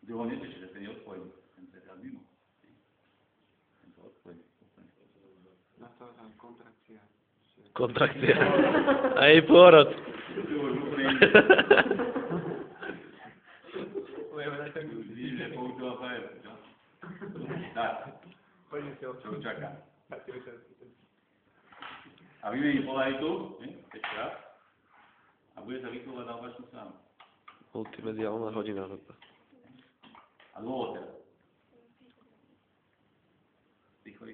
Druhou netečí, že ten je odpojený. Ten sa je mimo. Ten to odpojený. Nastala tam kontrakcia. Kontrakcia. A jej pôrod. Vidím, že používa frajer. Tak. Čo čaká? A vymení polaritu, ešte raz. A bude sa vychovať na opačnú stranu. Multimediálna hodina. A dôvod teraz. Rýchlo.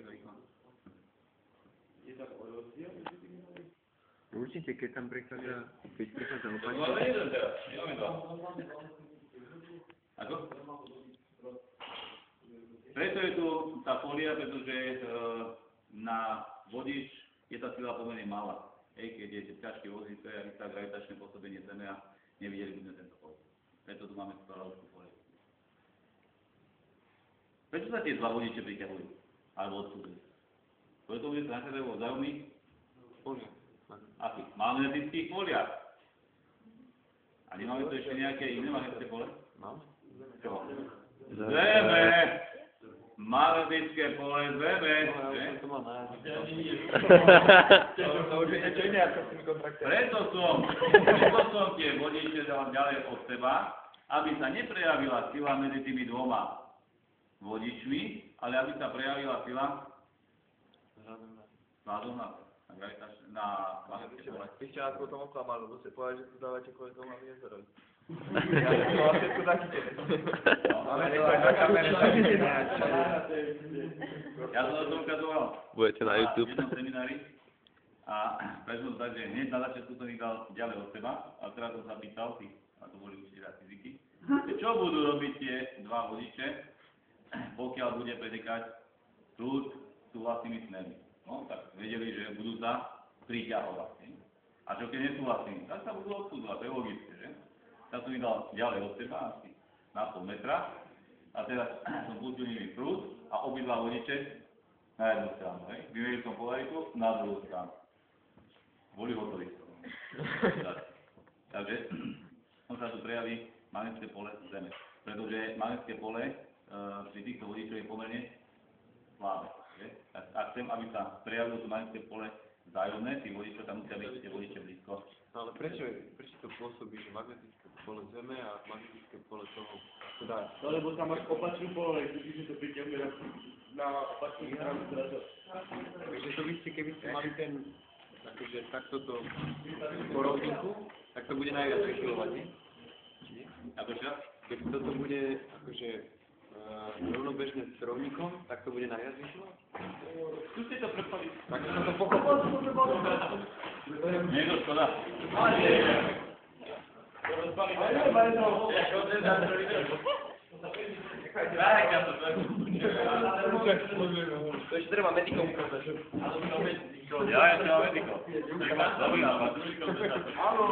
Je tak o rozdiel? Určite, keď tam prichádza opačne. Ale jeden teraz, nemáme dva. Ako? Preto je tu tá fólia, pretože na vodič je tá sila pomerne malá. Keď je ťažký vozík, to je istá gravitačné pôsobenie Zeme a nevideli by sme tento pol. Preto tu máme spravodajskú fóliu. Prečo sa tie dva vodiče priťahujú? Alebo odsúdujú? Preto bude sa nachádzajú vo vzájomných fóliách. Akých? Magnetických fóliách. A nemáme tu ešte nejaké iné magnetické fólie? Máme. Čo? Zeme! Magnetické pole Zeme! To má na Preto som tie vodiče dal ďalej od seba, aby sa neprejavila sila medzi tými dvoma vodičmi, ale aby sa prejavila sila vzhľadom na magnetické pole. Vy ste nás potom oklamali, lebo ste povedali, že tu dávate kvôli tomu, aby nezerali. Ja som to zachytené. Ja som to ukazoval Budete na YouTube. jednom seminári a prečo tak, že hneď na začiatku som ich dal ďalej od seba a teraz som sa pýtal tých, a to boli učiteľia fyziky, čo budú robiť tie dva vodiče, pokiaľ bude pretekať prúd súhlasnými smermi. No, tak vedeli, že budú sa priťahovať. A čo keď nesúhlasní, tak sa budú odsudzovať, to je logické, že? Ja som ich dal ďalej od seba, asi na pol metra, a teraz som pustil nimi prúd a obidva vodiče na jednu stranu, vymeril som polaritu na druhú stranu. Boli hotoví. Takže on sa tu prejaví magnetické pole Zeme, pretože magnetické pole pri týchto vodičoch je pomerne slabé. A chcem, aby sa prejavilo to magnetické pole vzájomné, tí vodičov tam musia byť tie vodiče blízko. No ale prečo to pôsobí, že magnetické pole Zeme a magnetické pole toho teda? No lebo tam máš opačnú polaritu, že to priťahuje na opačnú stranu zrazu. Takže to by ste, keby ste mali ten, akože takto to po rovníku, tak to bude najviac vychylovať, nie? Akože? Keď toto bude akože rovnobežne s rovníkom, tak to bude najviac vychylovať? Skúste to prepaliť. Tak som to pochopil. Nie je to škoda. To ešte treba medikom ukázať. Ja som medikom. Dobrý nápad. Áno.